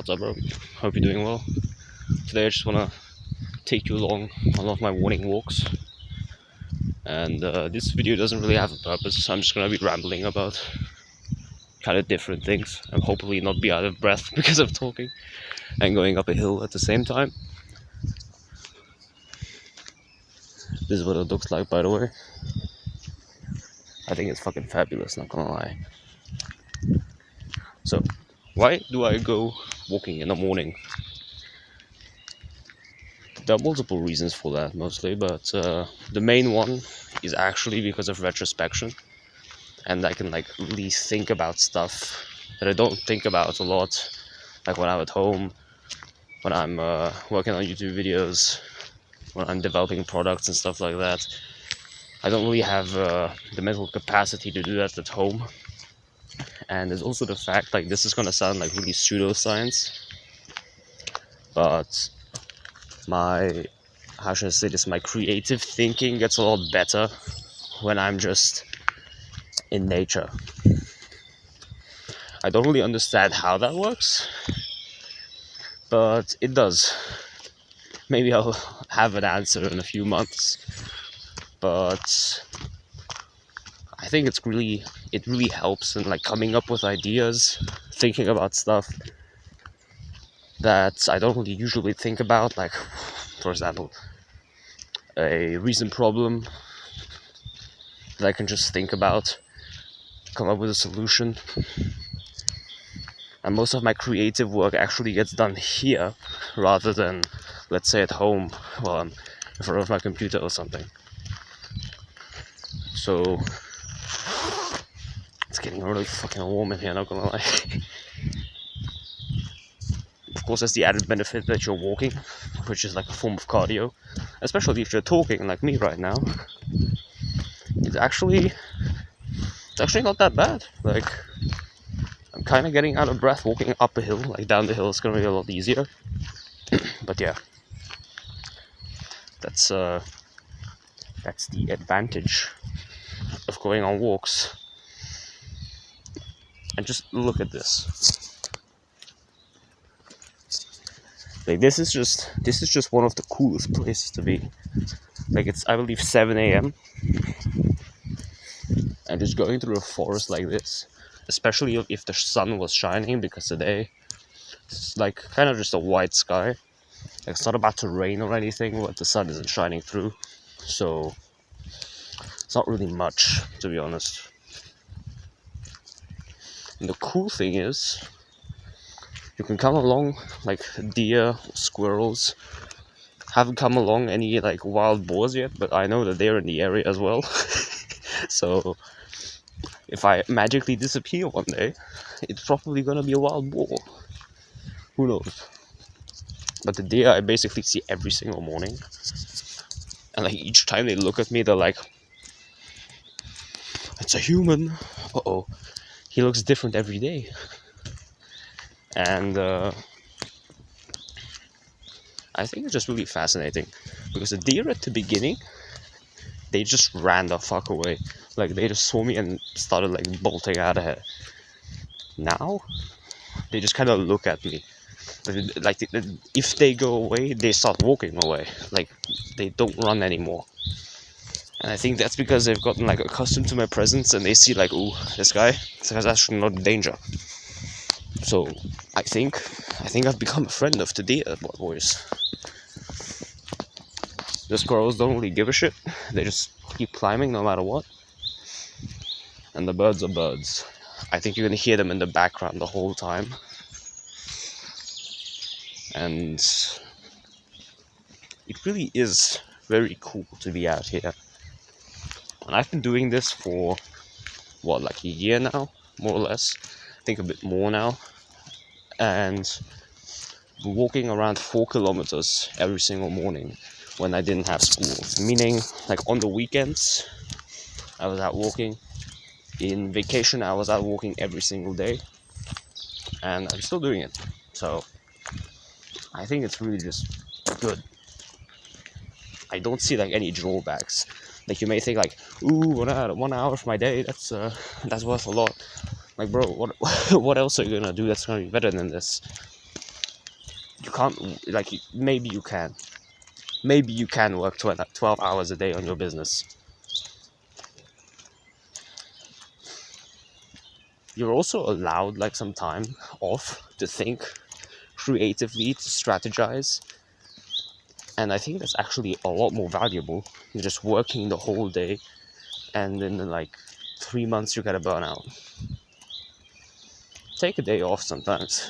What's up, bro? Hope you're doing well. Today I just want to take you along on one of my morning walks. And this video doesn't really have a purpose. I'm just going to be rambling about kind of different things and hopefully not be out of breath because of talking and going up a hill at the same time. This is what it looks like, by the way. I think it's fucking fabulous, not gonna lie. So, why do I go walking in the morning? There are multiple reasons for that, mostly, but the main one is actually because of retrospection, and I can like really think about stuff that I don't think about a lot, like when I'm at home, when I'm working on YouTube videos, when I'm developing products and stuff like that. I don't really have the mental capacity to do that at home. And there's also the fact, like, this is gonna sound like really pseudoscience, but my creative thinking gets a lot better when I'm just in nature. I don't really understand how that works, but it does. Maybe I'll have an answer in a few months, but I think it really helps in like coming up with ideas, thinking about stuff that I don't really usually think about, like, for example, a recent problem that I can just think about, come up with a solution. And most of my creative work actually gets done here rather than, let's say, at home while I'm in front of my computer or something. So it's getting really fucking warm in here, not gonna lie. Of course, there's the added benefit that you're walking, which is like a form of cardio, especially if you're talking like me right now. It's actually not that bad. Like, I'm kind of getting out of breath walking up a hill. Like, down the hill it's gonna be a lot easier. But yeah, that's the advantage of going on walks. And just look at this. Like, this is just one of the coolest places to be. Like, it's, I believe, 7 a.m. and just going through a forest like this, especially if the sun was shining, because today it's like kind of just a white sky. Like, it's not about to rain or anything, but the sun isn't shining through, so it's not really much, to be honest. And the cool thing is, you can come along, like deer, squirrels. Haven't come along any like wild boars yet, but I know that they're in the area as well. So if I magically disappear one day, it's probably gonna be a wild boar. Who knows? But the deer I basically see every single morning, and like each time they look at me, they're like, "It's a human." Uh-oh, he looks different every day. And I think it's just really fascinating, because the deer at the beginning, they just ran the fuck away. Like, they just saw me and started like bolting out of here. Now they just kind of look at me, like if they go away, they start walking away. Like, they don't run anymore. And I think that's because they've gotten like accustomed to my presence, and they see like, ooh, this guy's actually not in danger. So I think I've become a friend of the deer, boys. The squirrels don't really give a shit. They just keep climbing no matter what. And the birds are birds. I think you're gonna hear them in the background the whole time. And it really is very cool to be out here. And I've been doing this for, what, like a year now, more or less. I think a bit more now. And walking around 4 kilometers every single morning when I didn't have school. Meaning, like, on the weekends, I was out walking. In vacation, I was out walking every single day. And I'm still doing it. So I think it's really just good. I don't see like any drawbacks. Like, you may think like, ooh, 1 hour of my day, that's worth a lot. Like, bro, what else are you gonna do that's gonna be better than this? you can't, like, maybe you can. Maybe you can work 12 hours a day on your business. You're also allowed like some time off to think creatively, to strategize. And I think that's actually a lot more valuable than just working the whole day and in like 3 months you get a burnout. Take a day off sometimes.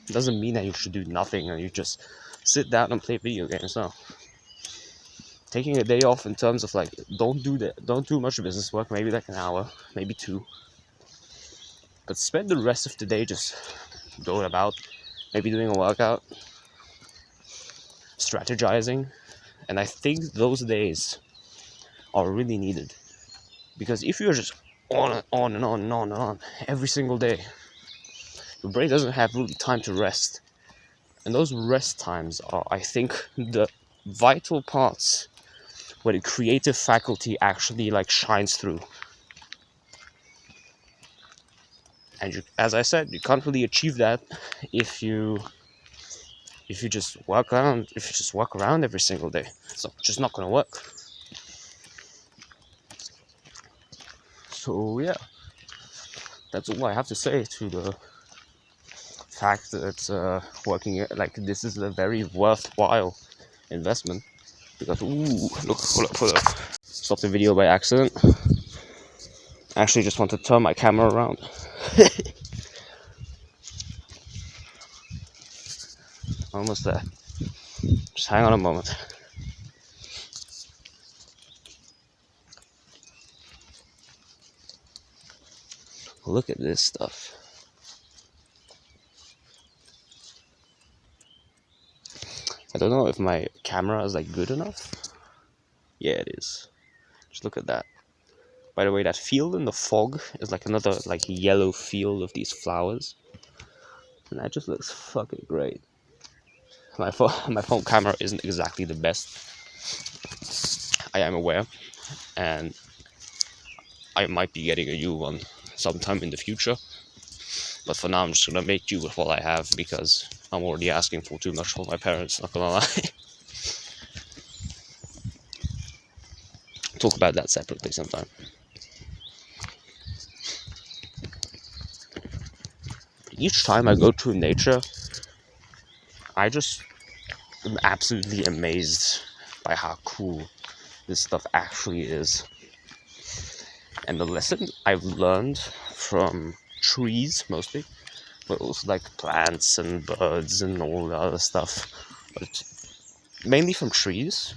It doesn't mean that you should do nothing and you just sit down and play video games. No. Taking a day off in terms of like, don't do much business work, maybe like an hour, maybe 2. But spend the rest of the day just going about, maybe doing a workout, strategizing. And I think those days are really needed. Because if you're just on and on and on and on and on every single day, your brain doesn't have really time to rest. And those rest times are, I think, the vital parts where the creative faculty actually like shines through. And as I said, you can't really achieve that if you just walk around every single day. It's just not gonna work. So yeah, that's all I have to say to the fact that working like this is a very worthwhile investment. Because look, hold up. Stopped the video by accident. I actually just want to turn my camera around. Almost there. Just hang on a moment. Look at this stuff. I don't know if my camera is like good enough. Yeah, it is. Just look at that. By the way, that field in the fog is like another like yellow field of these flowers. And that just looks fucking great. My phone camera isn't exactly the best. I am aware. And I might be getting a new one sometime in the future. But for now, I'm just gonna make do with what I have because I'm already asking for too much for my parents, not gonna lie. Talk about that separately sometime. Each time I go to nature, I just am absolutely amazed by how cool this stuff actually is. And the lesson I've learned from trees mostly, but also like plants and birds and all the other stuff, but mainly from trees,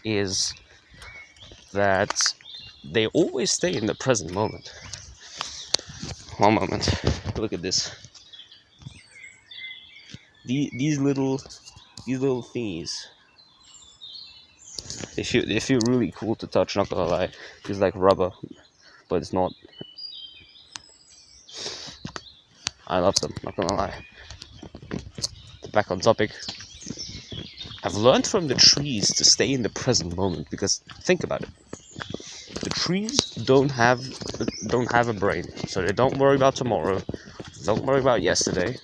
is that they always stay in the present moment. One moment, look at this. These little thingies. They feel really cool to touch, not gonna lie. It's like rubber, but it's not. I love them, not gonna lie. Back on topic. I've learned from the trees to stay in the present moment because think about it. The trees don't have a brain, so they don't worry about tomorrow, don't worry about yesterday.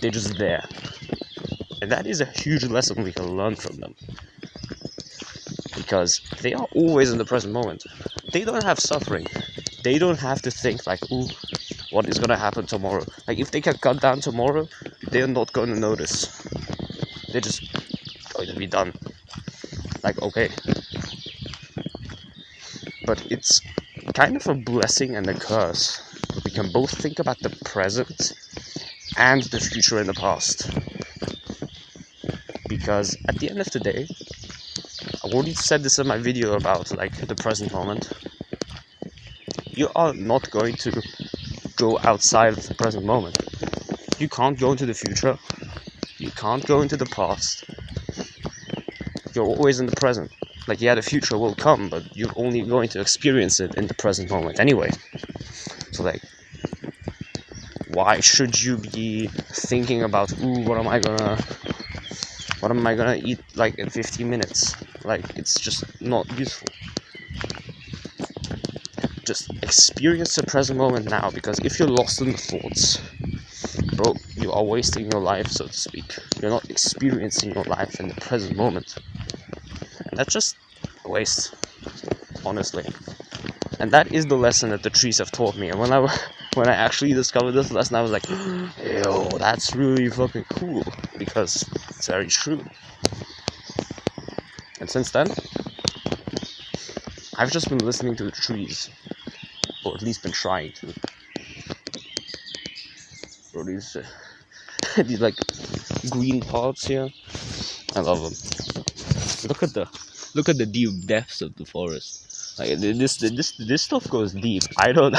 They're just there. And that is a huge lesson we can learn from them. Because they are always in the present moment. They don't have suffering. They don't have to think like, ooh, what is gonna happen tomorrow? Like if they get cut down tomorrow, they're not gonna notice. They're just going to be done. Like, okay. But it's kind of a blessing and a curse. We can both think about the present and the future and the past. Because at the end of the day, I already said this in my video about like the present moment. You are not going to go outside of the present moment. You can't go into the future. You can't go into the past. You're always in the present. Like, yeah, the future will come, but you're only going to experience it in the present moment anyway. So, like, why should you be thinking about, ooh, what am I gonna eat, like, in 15 minutes? Like, it's just not useful. Just experience the present moment now, because if you're lost in the thoughts, bro, you are wasting your life, so to speak. You're not experiencing your life in the present moment. And that's just a waste, honestly. And that is the lesson that the trees have taught me. And when I actually discovered this lesson, I was like, yo, that's really fucking cool, because it's very true. And since then, I've just been listening to the trees, or at least been trying to. Or these these like green parts here, I love them. Look at the deep depths of the forest. Like this stuff goes deep. I don't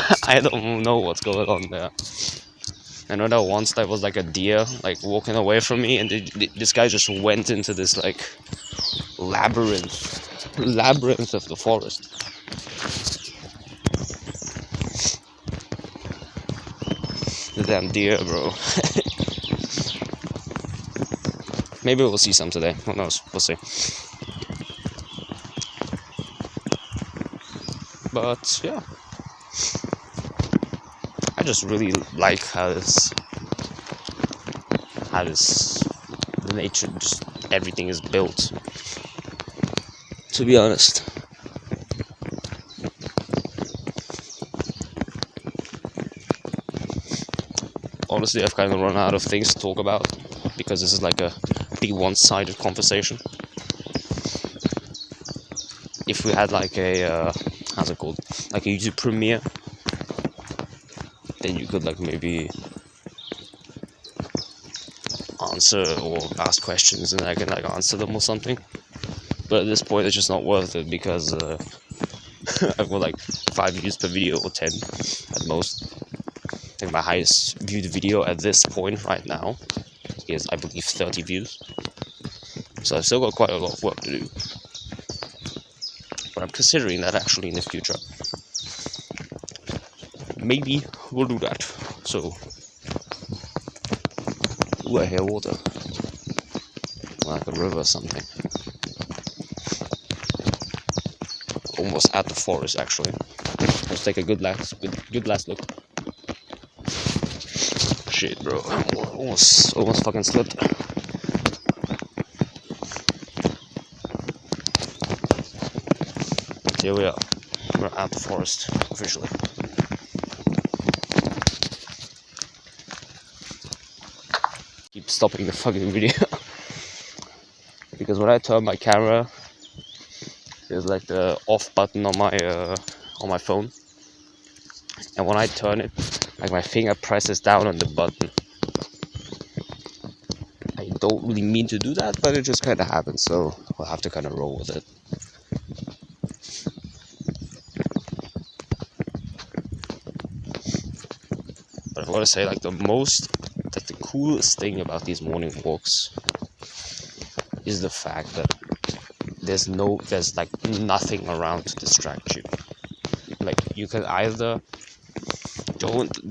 know what's going on there. I know that once there was like a deer like walking away from me, and this guy just went into this like labyrinth of the forest. The damn deer, bro. Maybe we'll see some today. Who knows? We'll see. But yeah, I just really like how this the nature, just everything is built. To be honest. Honestly, I've kind of run out of things to talk about, because this is like a big one-sided conversation. If we had like a how's it called, like a YouTube premiere, then you could like maybe answer or ask questions and I can like answer them or something. But at this point it's just not worth it, because I've got like 5 views per video, or 10 at most. I think my highest viewed video at this point right now is, I believe, 30 views. So I've still got quite a lot of work to do. But I'm considering that actually in the future. Maybe we'll do that. So, ooh, I hear water. Like a river or something. Almost at the forest, actually. Let's take a good last look. Shit, bro. Almost fucking slipped. Here we are. We're at the forest, officially. Keep stopping the fucking video. Because when I turn my camera, there's like the off button on my phone. And when I turn it, like my finger presses down on the button. I don't really mean to do that, but it just kind of happens, so we'll have to kind of roll with it. But I want to say, like, the coolest thing about these morning walks is the fact that there's like nothing around to distract you. Like, you can either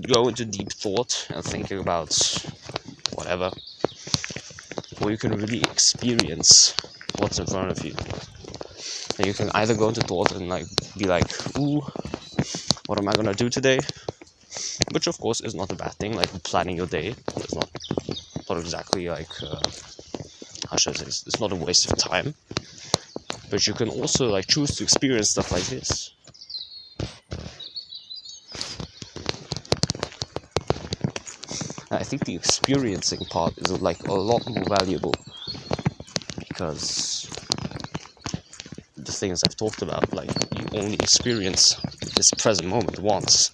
go into deep thought and thinking about whatever, or you can really experience what's in front of you. And you can either go into thought and like be like, ooh, what am I gonna do today? Which of course is not a bad thing. Like planning your day is not exactly like how should I say, it's not a waste of time. But you can also like choose to experience stuff like this. And I think the experiencing part is like a lot more valuable, because the things I've talked about, like you only experience this present moment once.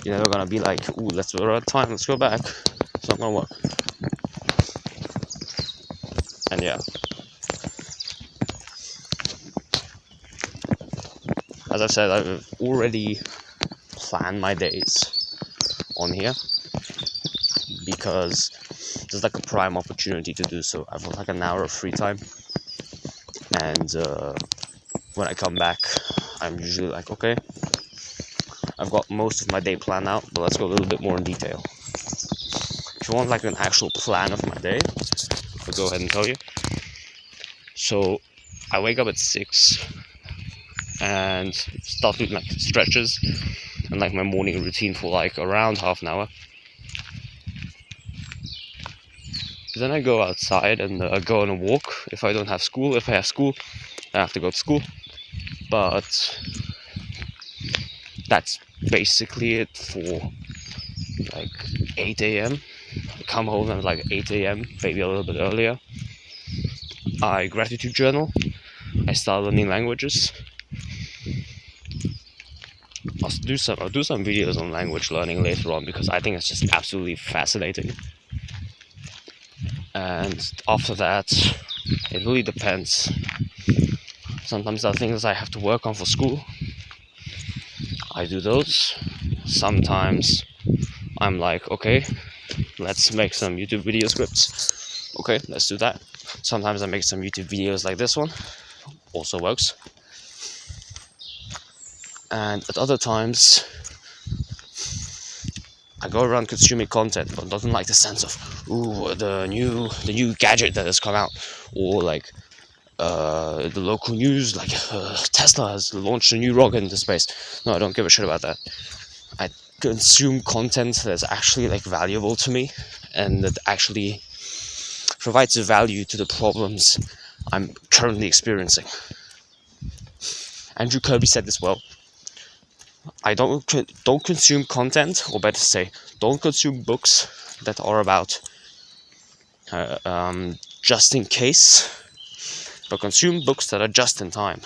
You're never gonna be like, ooh, we're out of time, let's go back. It's not gonna work. And yeah, as I've said, I've already planned my days on here, because there's like a prime opportunity to do so. I've got like an hour of free time, and when I come back, I'm usually like, okay, I've got most of my day planned out, but let's go a little bit more in detail. If you want like an actual plan of my day, I'll go ahead and tell you. So I wake up at 6 and start doing like stretches and like my morning routine for like around half an hour. Then I go outside and go on a walk if I don't have school. If I have school, I have to go to school. But that's basically it for like 8 a.m. I come home at like 8 a.m., maybe a little bit earlier. I gratitude journal. I start learning languages. I'll do some videos on language learning later on because I think it's just absolutely fascinating. And after that, it really depends. Sometimes there are things I have to work on for school. I do those. Sometimes I'm like, okay, let's make some YouTube video scripts. Okay, let's do that. Sometimes I make some YouTube videos like this one. Also works. And at other times, I go around consuming content, but doesn't like the sense of the new gadget that has come out, or like the local news, like Tesla has launched a new rocket into space. No, I don't give a shit about that. I consume content that's actually like valuable to me, and that actually provides value to the problems I'm currently experiencing. Andrew Kirby said this well. I don't consume content, or better say, don't consume books that are about just in case, but consume books that are just in time.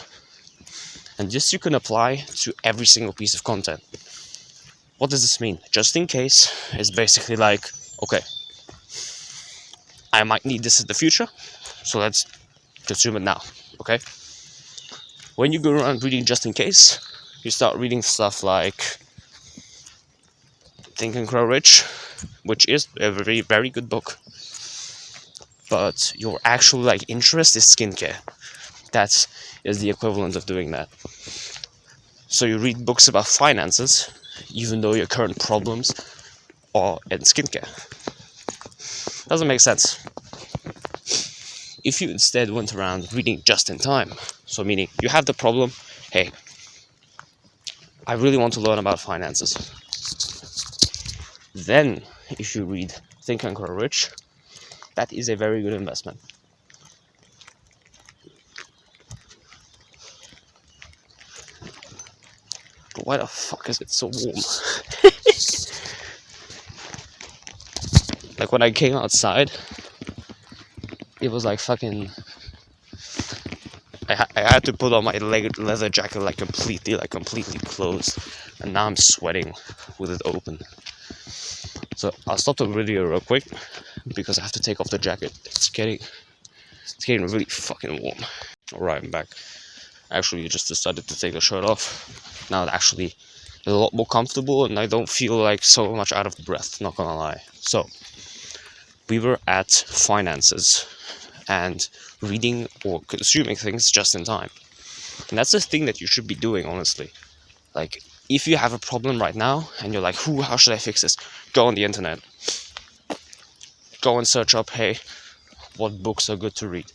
And this you can apply to every single piece of content. What does this mean? Just in case is basically like, okay, I might need this in the future, so let's consume it now, okay? When you go around reading just in case, you start reading stuff like Think and Grow Rich, which is a very, very good book. But your actual like interest is skincare. That is the equivalent of doing that. So you read books about finances, even though your current problems are in skincare. Doesn't make sense. If you instead went around reading just in time, so meaning you have the problem, hey, I really want to learn about finances. Then, if you read Think and Grow Rich, that is a very good investment. But why the fuck is it so warm? Like when I came outside, it was like fucking... I had to put on my leather jacket like completely closed, and now I'm sweating with it open. So I'll stop the video real quick because I have to take off the jacket. It's getting really fucking warm. Alright, I'm back. Actually, just decided to take the shirt off. Now it actually is a lot more comfortable and I don't feel like so much out of breath, not gonna lie. So, we were at finances and reading or consuming things just in time. And that's the thing that you should be doing, honestly. Like, if you have a problem right now and you're like, how should I fix this? Go on the internet. Go and search up, hey, what books are good to read?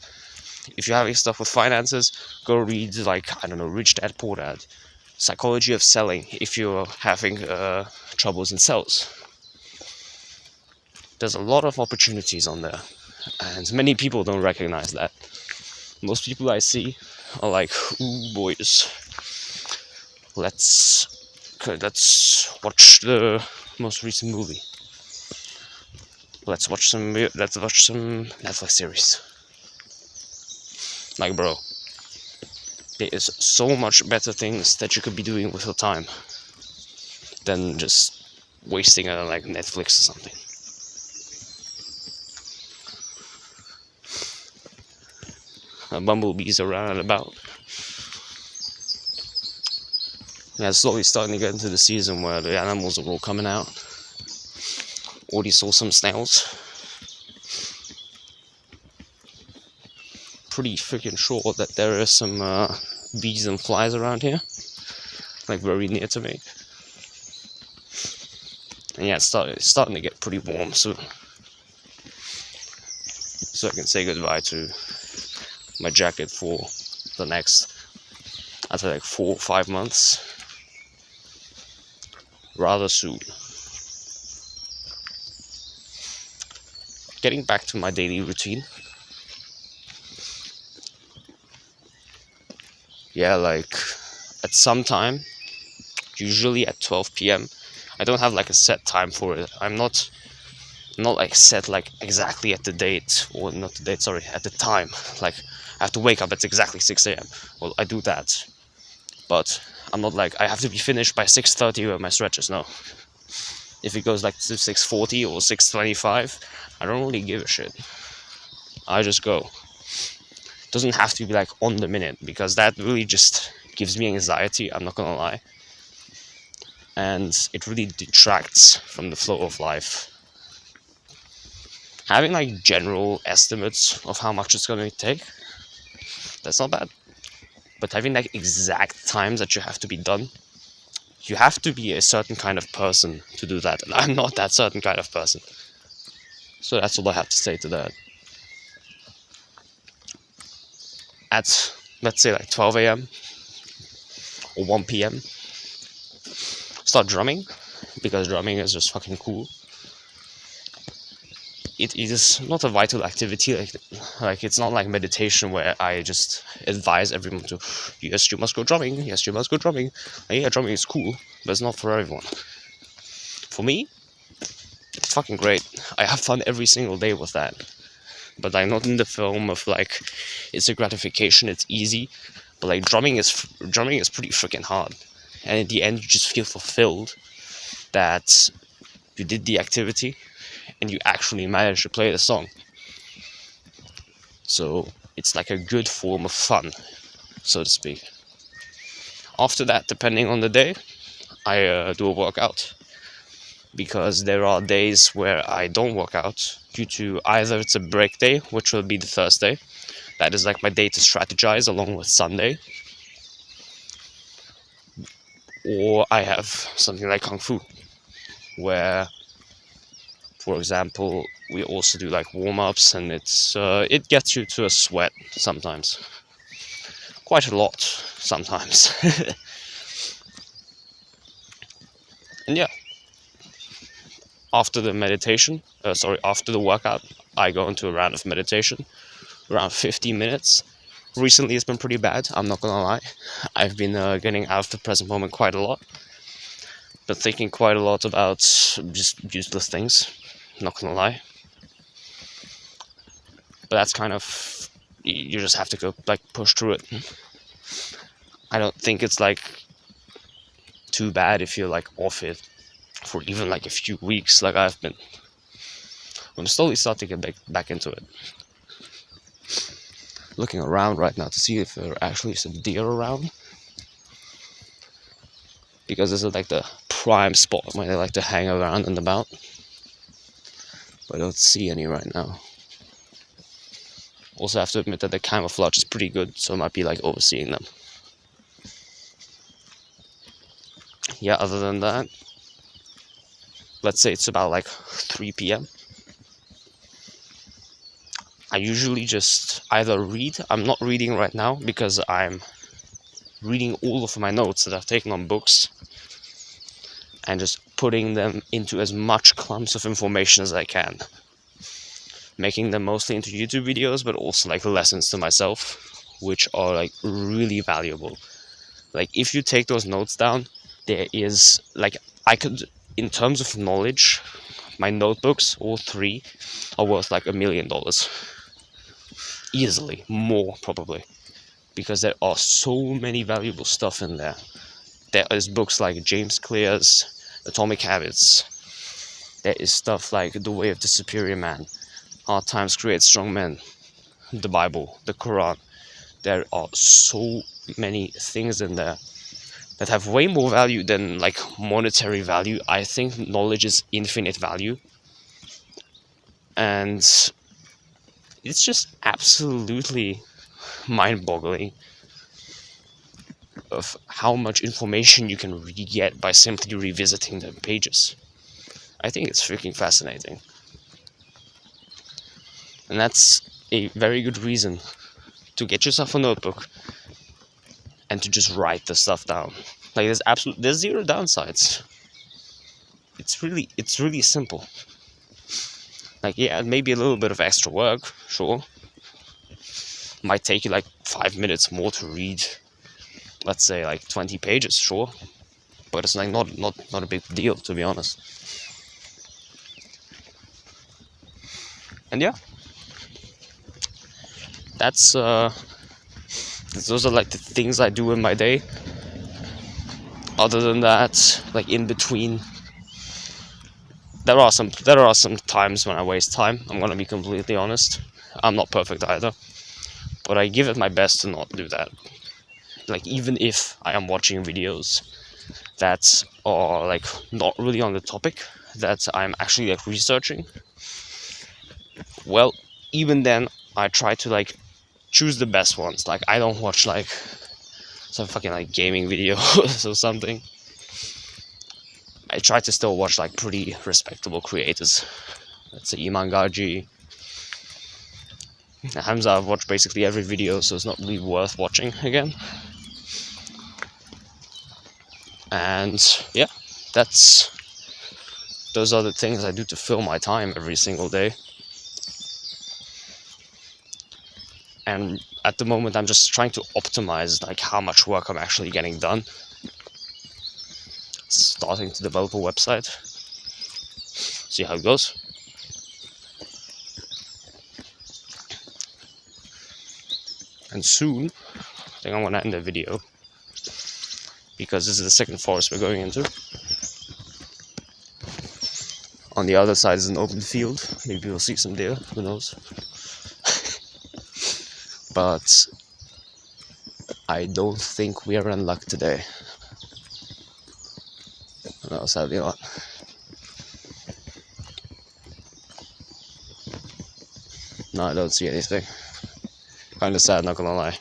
If you're having stuff with finances, go read, like, I don't know, Rich Dad, Poor Dad. Psychology of Selling, if you're having troubles in sales. There's a lot of opportunities on there. And many people don't recognize that. Most people I see are like, ooh, boys, let's watch the most recent movie. Let's watch some Netflix series. Like, bro, there is so much better things that you could be doing with your time than just wasting it on like Netflix or something. Bumblebees around and about. Yeah, it's slowly starting to get into the season where the animals are all coming out. Already saw some snails. Pretty freaking sure that there are some bees and flies around here, like very near to me. And yeah, it's starting to get pretty warm soon. So I can say goodbye to my jacket for the next, I'd say like 4 or 5 months. Rather soon. getting back to my daily routine. Yeah, like at some time, usually at 12 p.m. I don't have like a set time for it. I'm not like set like exactly at the date, or not the date, sorry, at the time. Like I have to wake up at exactly 6 a.m. Well, I do that, but I'm not like I have to be finished by 6:30 with my stretches. No. If it goes like to 6:40 or 6:25, I don't really give a shit. I just go. It doesn't have to be like on the minute, because that really just gives me anxiety, I'm not gonna lie. And it really detracts from the flow of life. Having like general estimates of how much it's gonna take, that's not bad. But having like exact times that you have to be done, you have to be a certain kind of person to do that, and I'm not that certain kind of person. So that's all I have to say to that. At, let's say, like 12 a.m. or 1 p.m, start drumming, because drumming is just fucking cool. It is not a vital activity, like it's not like meditation where I just advise everyone to, yes, you must go drumming, yes, you must go drumming. And yeah, drumming is cool, but it's not for everyone. For me, it's fucking great. I have fun every single day with that. But I'm not in the film of like, it's a gratification, it's easy. But like drumming is pretty freaking hard. And at the end, you just feel fulfilled that you did the activity and you actually managed to play the song. So it's like a good form of fun, so to speak. After that, depending on the day, I do a workout. Because there are days where I don't work out due to either it's a break day, which will be the Thursday. That is like my day to strategize along with Sunday. Or I have something like Kung Fu, where, for example, we also do like warm-ups, and it gets you to a sweat sometimes. Quite a lot sometimes. And yeah. After the after the workout, I go into a round of meditation, around 15 minutes. Recently, it's been pretty bad, I'm not gonna lie. I've been getting out of the present moment quite a lot. Been thinking quite a lot about just useless things, not gonna lie. But that's kind of, you just have to go, like, push through it. I don't think it's, like, too bad if you're, like, off it for even, like, a few weeks, like I've been. I'm slowly starting to get back into it. Looking around right now to see if there actually is a deer around. Because this is, like, the prime spot where they like to hang around and about. But I don't see any right now. Also, I have to admit that the camouflage is pretty good, so I might be, like, overseeing them. Yeah, other than that, let's say it's about, like, 3 p.m. I usually just either read. I'm not reading right now because I'm reading all of my notes that I've taken on books and just putting them into as much clumps of information as I can. Making them mostly into YouTube videos, but also like lessons to myself, which are like really valuable. Like if you take those notes down, there is like, I could, in terms of knowledge, my notebooks, all three, are worth like $1 million. Easily, more probably. Because there are so many valuable stuff in there. There is books like James Clear's Atomic Habits. There is stuff like The Way of the Superior Man, Hard Times Create Strong Men, the Bible, the Quran. There are so many things in there that have way more value than like monetary value. I think knowledge is infinite value. And it's just absolutely mind-boggling of how much information you can get by simply revisiting the pages. I think it's freaking fascinating. And that's a very good reason to get yourself a notebook and to just write the stuff down. Like there's zero downsides. It's really simple. Like, yeah, maybe a little bit of extra work, sure. Might take you like 5 minutes more to read, let's say like 20 pages, sure. But it's like not a big deal, to be honest. And yeah, those are like the things I do in my day. Other than that, like in between, there are some times when I waste time. I'm gonna be completely honest. I'm not perfect either, but I give it my best to not do that. Like, even if I am watching videos that are like not really on the topic that I'm actually like researching, well, even then I try to like choose the best ones. Like, I don't watch like some fucking like gaming videos or something. I try to still watch like pretty respectable creators. Let's say Imangaji, Hamza. I've watched basically every video, so it's not really worth watching again. And yeah, those are the things I do to fill my time every single day. And at the moment, I'm just trying to optimize like how much work I'm actually getting done. Starting to develop a website. See how it goes. And soon, I think I'm gonna end the video, because this is the second forest we're going into. On the other side is an open field. Maybe we'll see some deer, who knows. But I don't think we are in luck today. No, sadly not. No, I don't see anything. Kinda sad, not gonna lie.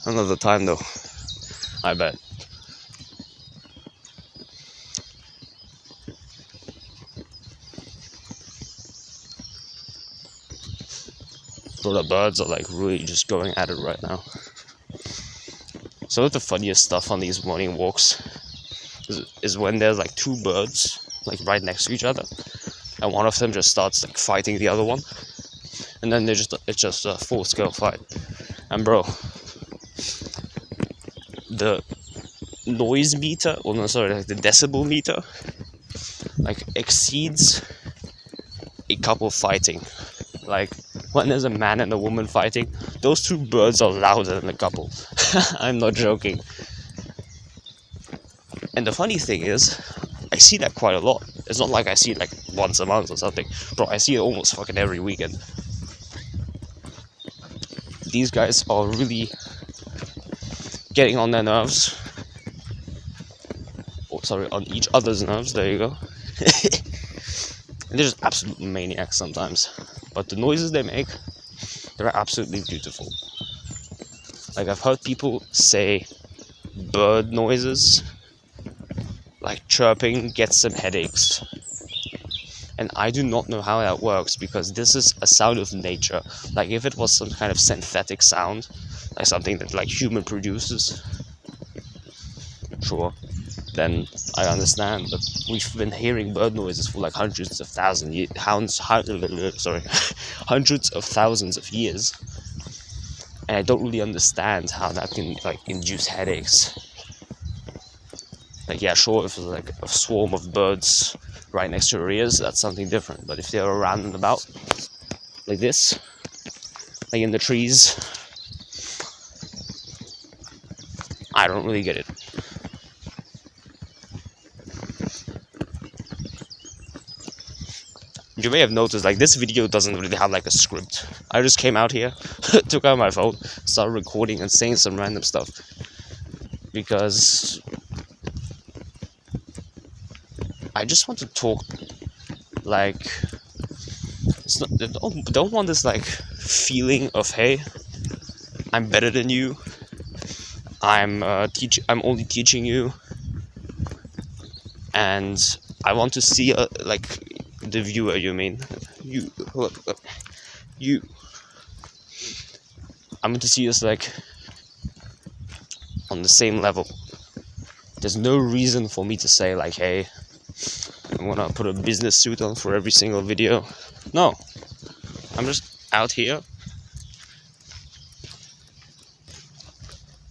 Another time though, I bet. So the birds are like really just going at it right now. Some of the funniest stuff on these morning walks is when there's like two birds like right next to each other, and one of them just starts like fighting the other one, and then it's just a full-scale fight. And bro, the noise meter, like the decibel meter, like exceeds a couple fighting. Like, when there's a man and a woman fighting, those two birds are louder than a couple. I'm not joking. And the funny thing is, I see that quite a lot. It's not like I see it like once a month or something. Bro, I see it almost fucking every weekend. These guys are really getting on their nerves. Oh, sorry, on each other's nerves, there you go. And they're just absolute maniacs sometimes. But the noises they make, they're absolutely beautiful. Like, I've heard people say bird noises, like chirping, gets them headaches. And I do not know how that works, because this is a sound of nature. Like, if it was some kind of synthetic sound, like something that like human produces, sure, then I understand. But we've been hearing bird noises for like hundreds of thousands of years, and I don't really understand how that can like induce headaches. Like, yeah, sure, if it's like a swarm of birds right next to your ears, that's something different. But if they're around and about like this, like in the trees, I don't really get it. You may have noticed, like, this video doesn't really have like a script. I just came out here, took out my phone, started recording and saying some random stuff, because I just want to talk. Like, it's not, don't want this like feeling of, hey, I'm better than you, I'm only teaching you, and I want to see like the viewer, I want to see us like on the same level. There's no reason for me to say like, hey, I'm gonna put a business suit on for every single video. No, I'm just out here,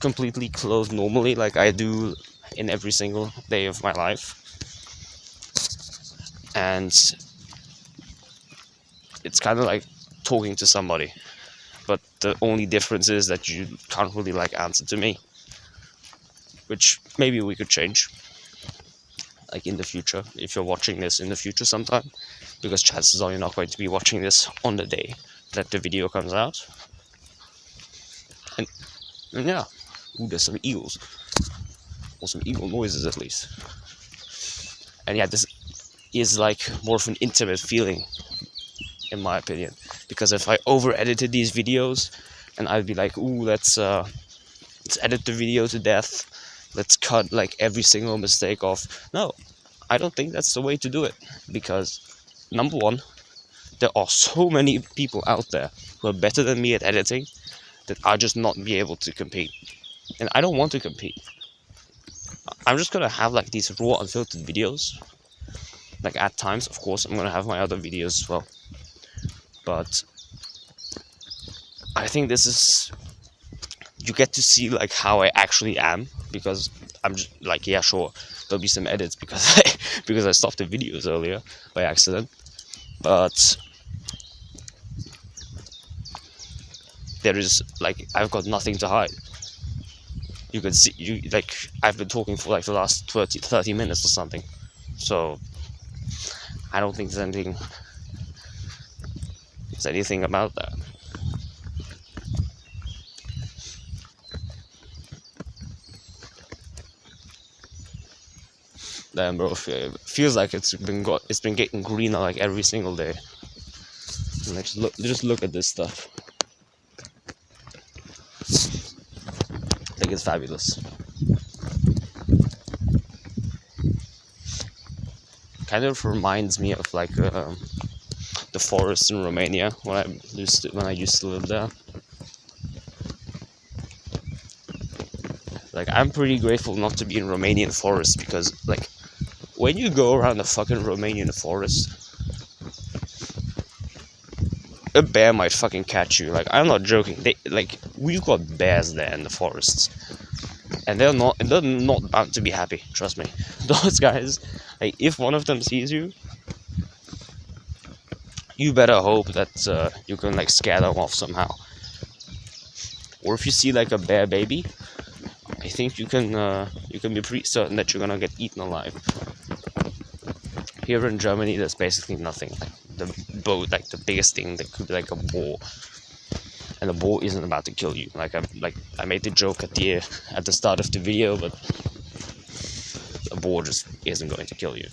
completely clothed normally, like I do in every single day of my life. And it's kind of like talking to somebody, but the only difference is that you can't really like answer to me, which maybe we could change, like in the future, if you're watching this in the future sometime, because chances are you're not going to be watching this on the day that the video comes out. And yeah, ooh, there's some eagles, or some eagle noises at least. And yeah, this is like more of an intimate feeling, in my opinion, because if I over edited these videos and I'd be like, ooh, let's edit the video to death, let's cut like every single mistake off. No, I don't think that's the way to do it, because number one, there are so many people out there who are better than me at editing that I'll just not be able to compete. And I don't want to compete. I'm just gonna have like these raw, unfiltered videos. Like at times, of course, I'm gonna have my other videos as well. But I think this is, you get to see like how I actually am, because I'm just like, yeah, sure, there'll be some edits because because I stopped the videos earlier by accident, but there is like, I've got nothing to hide. You can see, you like, I've been talking for like the last 30 minutes or something, so I don't think there's anything about that. Damn, bro, it feels like it's been getting greener like every single day. And like, just look at this stuff. I think it's fabulous. Kind of reminds me of like the forest in Romania when I used to live there. Like, I'm pretty grateful not to be in Romanian forest, because like when you go around the fucking Romanian forest, a bear might fucking catch you. Like, I'm not joking. We've got bears there in the forests, and they're not bound to be happy. Trust me, those guys. Like, if one of them sees you, you better hope that you can like scare them off somehow. Or if you see like a bear baby, I think you can be pretty certain that you're gonna get eaten alive. Here in Germany, there's basically nothing. Like the biggest thing that could be like a boar, and the boar isn't about to kill you. I made the joke at the start of the video, but a boar just isn't going to kill you,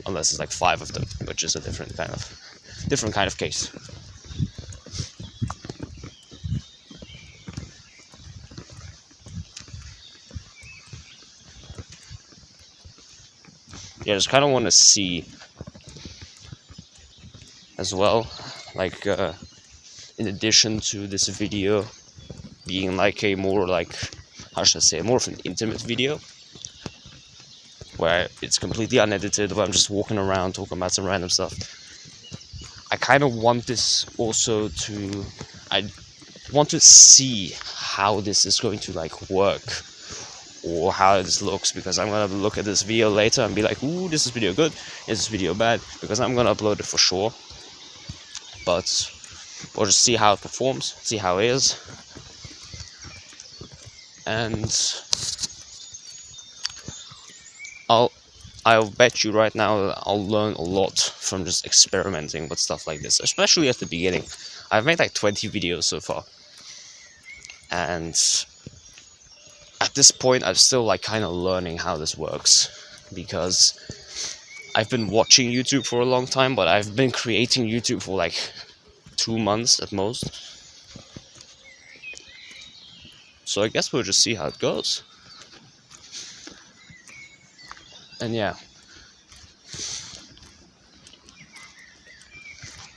unless it's like 5 of them, which is a different kind of case. Yeah, I just kind of want to see as well, like in addition to this video being like a more like, how should I say, more of an intimate video where it's completely unedited, where I'm just walking around talking about some random stuff. I kind of want this also to, I want to see how this is going to like work, or how this looks, because I'm gonna look at this video later and be like, ooh, this is video good, is this video bad, because I'm gonna upload it for sure. But we'll just see how it performs, see how it is, and I'll bet you right now that I'll learn a lot from just experimenting with stuff like this, especially at the beginning. I've made like 20 videos so far, and at this point I'm still like kind of learning how this works, because I've been watching YouTube for a long time, but I've been creating YouTube for like 2 months at most. So I guess we'll just see how it goes. And yeah,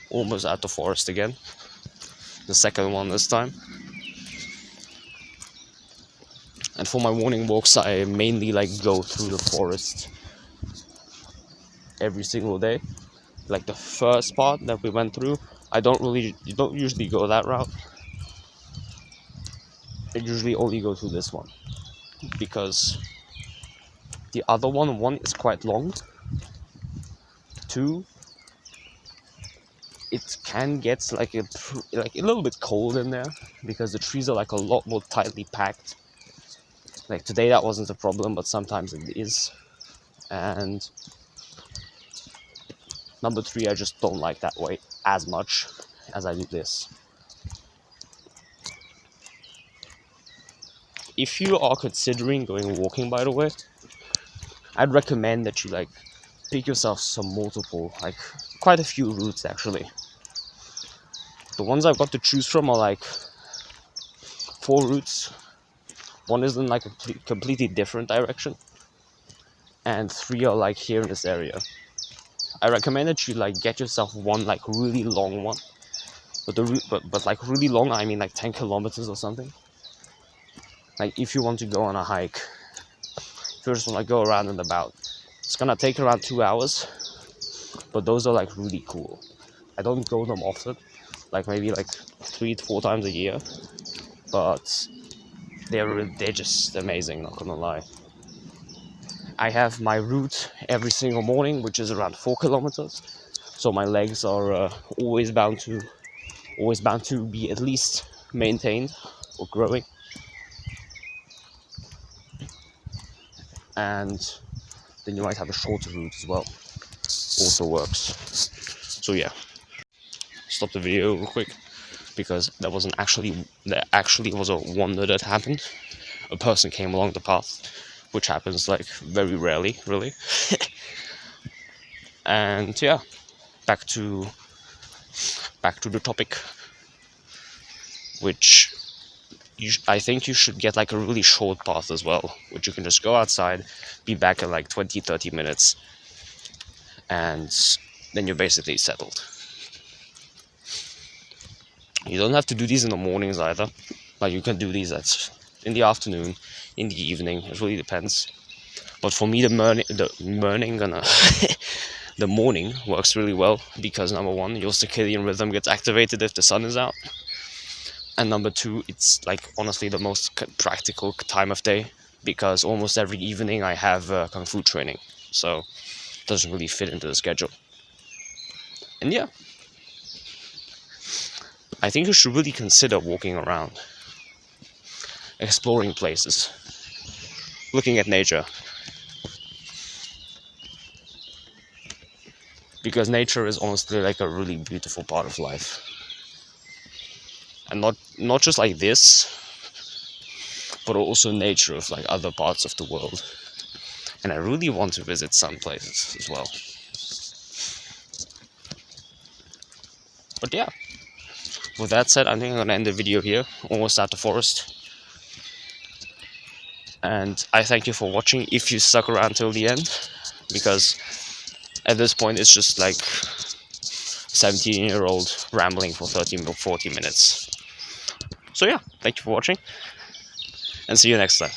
almost at the forest again. The second one this time. And for my morning walks, I mainly like go through the forest every single day. like the first part that we went through, you don't usually go that route. I usually only go through this one because the other one is quite long. Two, it can get like a little bit cold in there because the trees are like a lot more tightly packed. Like today that wasn't a problem, but sometimes it is. And number three, I just don't like that way as much as I do this. If you are considering going walking, by the way, I'd recommend that you like pick yourself some multiple, like quite a few routes actually. The ones I've got to choose from are like 4 routes. One is in like a completely different direction, and 3 are like here in this area. I recommend that you like get yourself one like really long one, but the route, but like really long, I mean like 10 kilometers or something. Like if you want to go on a hike, if you just want to go around and about, it's gonna take around 2 hours, but those are like really cool. I don't go them often, like maybe like 3 to 4 times a year, but they're just amazing, not gonna lie. I have my route every single morning, which is around 4 kilometers, so my legs are always bound to be at least maintained or growing. And then you might have a shorter route as well, also works. So yeah, stop the video real quick because there actually was a wonder that happened. A person came along the path, which happens like very rarely, really. And yeah, back to the topic, which I think you should get like a really short path as well, which you can just go outside, be back in like 20-30 minutes, and then you're basically settled. You don't have to do these in the mornings either. Like you can do these in the afternoon, in the evening. It really depends. But for me, the morning works really well because number one, your circadian rhythm gets activated if the sun is out, and number two, it's like honestly the most practical time of day because almost every evening I have kung fu training, so it doesn't really fit into the schedule. And yeah, I think you should really consider walking around, exploring places, looking at nature, because nature is honestly like a really beautiful part of life. And not just like this, but also nature of like other parts of the world. And I really want to visit some places as well. But yeah, with that said, I think I'm gonna end the video here, almost at the forest. And I thank you for watching if you stuck around till the end, because at this point it's just like 17-year-old rambling for 30 or 40 minutes. So yeah, thank you for watching, and see you next time.